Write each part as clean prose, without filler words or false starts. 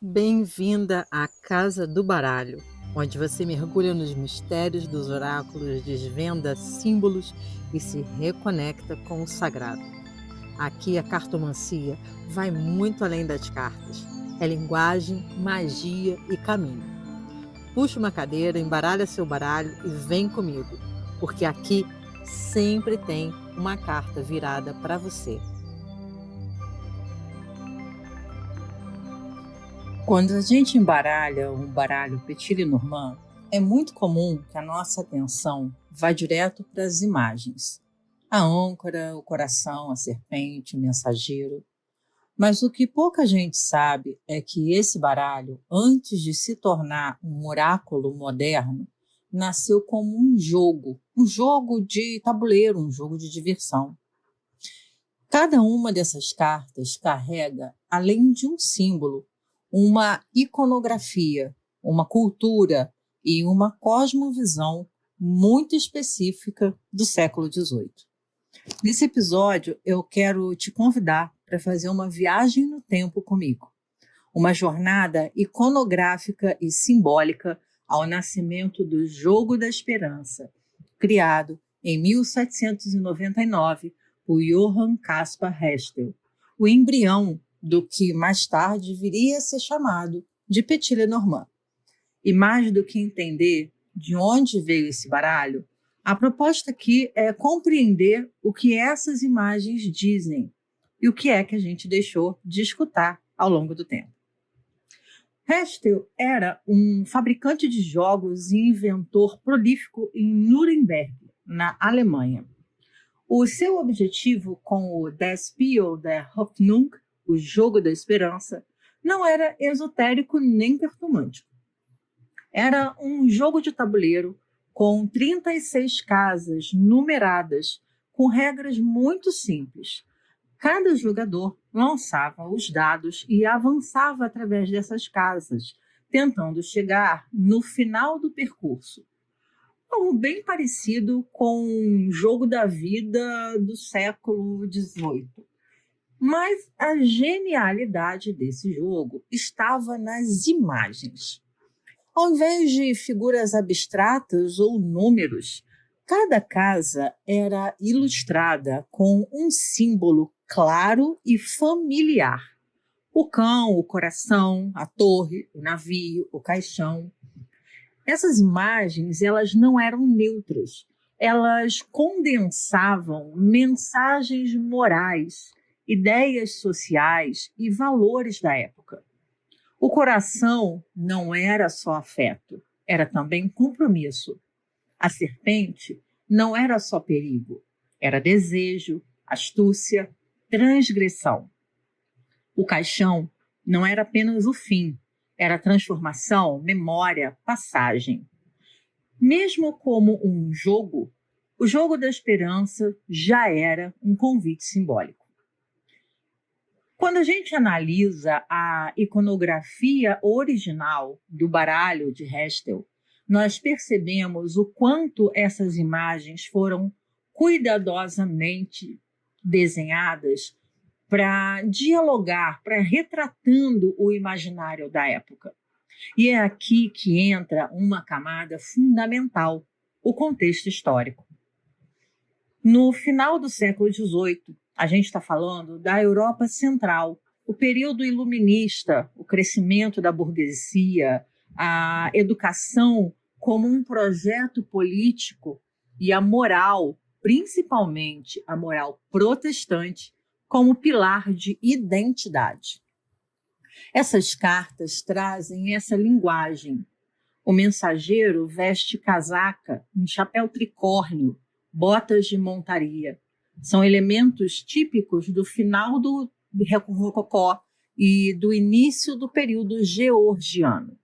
Bem-vinda à Casa do Baralho, onde você mergulha nos mistérios dos oráculos, desvenda símbolos e se reconecta com o sagrado. Aqui a cartomancia vai muito além das cartas. É linguagem, magia e caminho. Puxa uma cadeira, embaralha seu baralho e vem comigo, porque aqui sempre tem uma carta virada para você. Quando a gente embaralha um baralho Petit Lenormand, é muito comum que a nossa atenção vá direto para as imagens. A âncora, o coração, a serpente, o mensageiro. Mas o que pouca gente sabe é que esse baralho, antes de se tornar um oráculo moderno, nasceu como um jogo de tabuleiro, um jogo de diversão. Cada uma dessas cartas carrega, além de um símbolo, uma iconografia, uma cultura e uma cosmovisão muito específica do século XVIII. Nesse episódio, eu quero te convidar para fazer uma viagem no tempo comigo. Uma jornada iconográfica e simbólica ao nascimento do Jogo da Esperança, criado em 1799 por Johann Caspar Hestel, o embrião do que mais tarde viria a ser chamado de Petit Lenormand. E mais do que entender de onde veio esse baralho, a proposta aqui é compreender o que essas imagens dizem e o que é que a gente deixou de escutar ao longo do tempo. Hestel era um fabricante de jogos e inventor prolífico em Nuremberg, na Alemanha. O seu objetivo com o Das Spiel der Hoffnung, o Jogo da Esperança, não era esotérico nem performático. Era um jogo de tabuleiro com 36 casas numeradas, com regras muito simples. Cada jogador lançava os dados e avançava através dessas casas, tentando chegar no final do percurso. Algo bem parecido com o jogo da vida do século XVIII. Mas a genialidade desse jogo estava nas imagens. Ao invés de figuras abstratas ou números, cada casa era ilustrada com um símbolo claro e familiar. O cão, o coração, a torre, o navio, o caixão. Essas imagens, elas não eram neutras. Elas condensavam mensagens morais, ideias sociais e valores da época. O coração não era só afeto, era também compromisso. A serpente não era só perigo, era desejo, astúcia, transgressão. O caixão não era apenas o fim, era transformação, memória, passagem. Mesmo como um jogo, o Jogo da Esperança já era um convite simbólico. Quando a gente analisa a iconografia original do baralho de Hestel, nós percebemos o quanto essas imagens foram cuidadosamente desenhadas para dialogar, para retratando o imaginário da época. E é aqui que entra uma camada fundamental, o contexto histórico. No final do século XVIII, a gente está falando da Europa Central, o período iluminista, o crescimento da burguesia, a educação como um projeto político e a moral, principalmente a moral protestante, como pilar de identidade. Essas cartas trazem essa linguagem. O mensageiro veste casaca, um chapéu tricórnio, botas de montaria. São elementos típicos do final do Rococó e do início do período georgiano.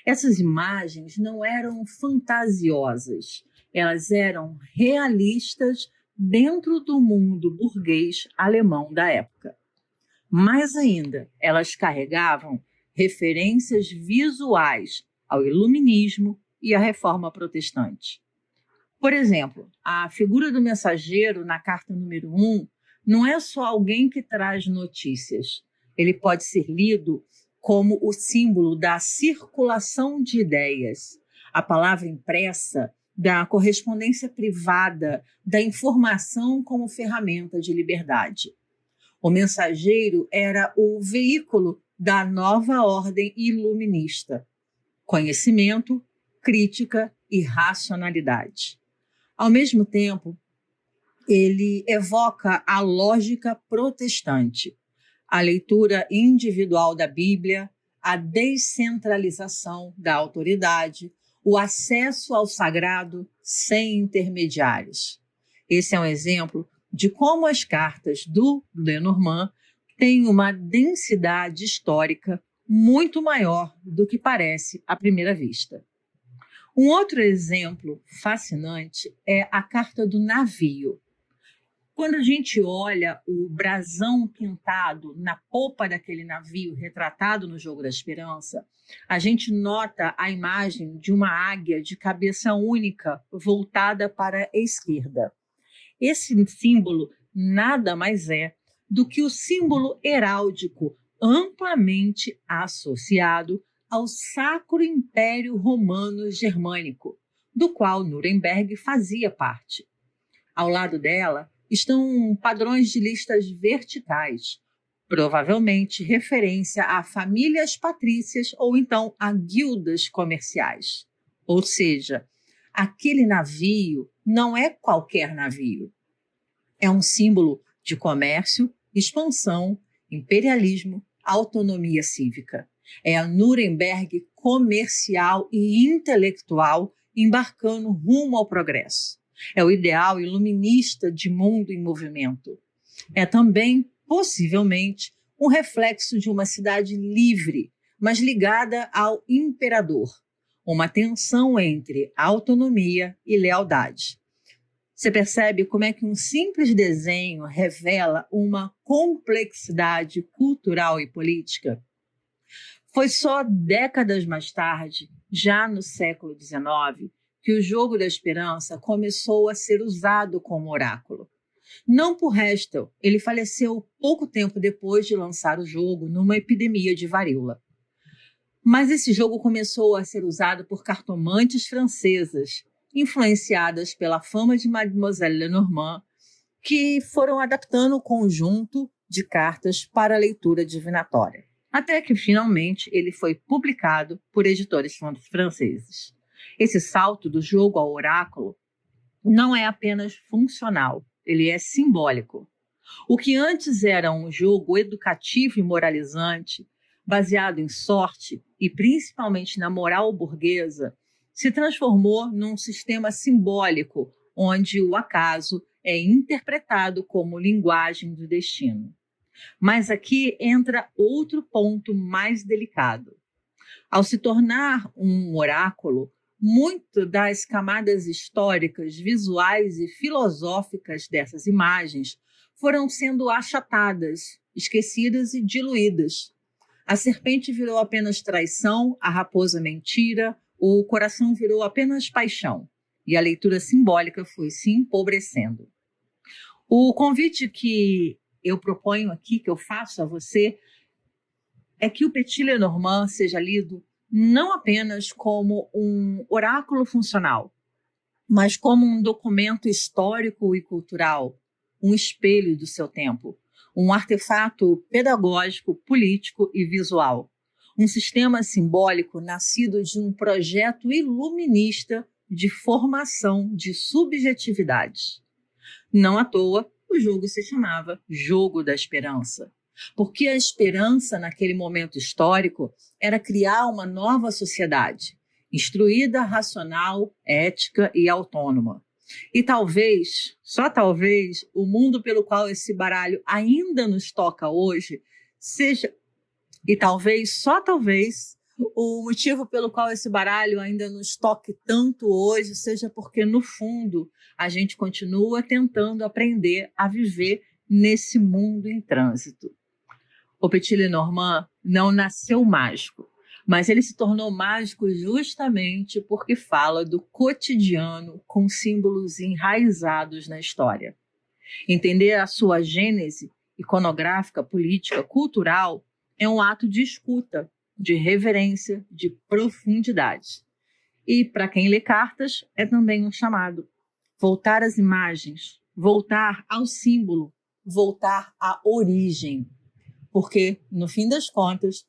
Essas imagens não eram fantasiosas, elas eram realistas dentro do mundo burguês alemão da época. Mais ainda, elas carregavam referências visuais ao iluminismo e à reforma protestante. Por exemplo, a figura do mensageiro na carta número 1 não é só alguém que traz notícias. Ele pode ser lido como o símbolo da circulação de ideias, a palavra impressa da correspondência privada, da informação como ferramenta de liberdade. O mensageiro era o veículo da nova ordem iluminista. Conhecimento, crítica e racionalidade. Ao mesmo tempo, ele evoca a lógica protestante, a leitura individual da Bíblia, a descentralização da autoridade, o acesso ao sagrado sem intermediários. Esse é um exemplo de como as cartas do Lenormand têm uma densidade histórica muito maior do que parece à primeira vista. Um outro exemplo fascinante é a carta do navio. Quando a gente olha o brasão pintado na popa daquele navio retratado no Jogo da Esperança, a gente nota a imagem de uma águia de cabeça única voltada para a esquerda. Esse símbolo nada mais é do que o símbolo heráldico amplamente associado ao Sacro Império Romano Germânico, do qual Nuremberg fazia parte. Ao lado dela estão padrões de listas verticais, provavelmente referência a famílias patrícias ou então a guildas comerciais. Ou seja, aquele navio não é qualquer navio. É um símbolo de comércio, expansão, imperialismo, autonomia cívica. É a Nuremberg comercial e intelectual embarcando rumo ao progresso. É o ideal iluminista de mundo em movimento. É também, possivelmente, um reflexo de uma cidade livre, mas ligada ao imperador. Uma tensão entre autonomia e lealdade. Você percebe como é que um simples desenho revela uma complexidade cultural e política? Foi só décadas mais tarde, já no século XIX, que o Jogo da Esperança começou a ser usado como oráculo. Não por Hestel, ele faleceu pouco tempo depois de lançar o jogo numa epidemia de varíola. Mas esse jogo começou a ser usado por cartomantes francesas, influenciadas pela fama de Mademoiselle Lenormand, que foram adaptando o conjunto de cartas para a leitura divinatória, até que finalmente ele foi publicado por editores franceses. Esse salto do jogo ao oráculo não é apenas funcional, ele é simbólico. O que antes era um jogo educativo e moralizante, baseado em sorte e principalmente na moral burguesa, se transformou num sistema simbólico onde o acaso é interpretado como linguagem do destino. Mas aqui entra outro ponto mais delicado. Ao se tornar um oráculo, muito das camadas históricas, visuais e filosóficas dessas imagens foram sendo achatadas, esquecidas e diluídas. A serpente virou apenas traição, a raposa mentira, o coração virou apenas paixão, e a leitura simbólica foi se empobrecendo. O convite que eu proponho aqui, que eu faço a você, é que o Petit Lenormand seja lido não apenas como um oráculo funcional, mas como um documento histórico e cultural, um espelho do seu tempo, um artefato pedagógico, político e visual, um sistema simbólico nascido de um projeto iluminista de formação de subjetividades. Não à toa, o jogo se chamava Jogo da Esperança, porque a esperança naquele momento histórico era criar uma nova sociedade, instruída, racional, ética e autônoma. E talvez, só talvez, o mundo pelo qual esse baralho ainda nos toca hoje seja, e talvez, só talvez, o motivo pelo qual esse baralho ainda nos toque tanto hoje seja porque, no fundo, a gente continua tentando aprender a viver nesse mundo em trânsito. O Petit Lenormand não nasceu mágico, mas ele se tornou mágico justamente porque fala do cotidiano com símbolos enraizados na história. Entender a sua gênese iconográfica, política, cultural é um ato de escuta, de reverência, de profundidade. E, para quem lê cartas, é também um chamado. Voltar às imagens, voltar ao símbolo, voltar à origem. Porque, no fim das contas,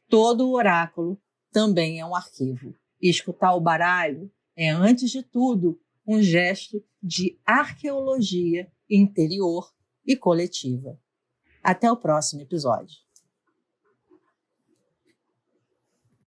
todo o oráculo também é um arquivo. E escutar o baralho é, antes de tudo, um gesto de arqueologia interior e coletiva. Até o próximo episódio.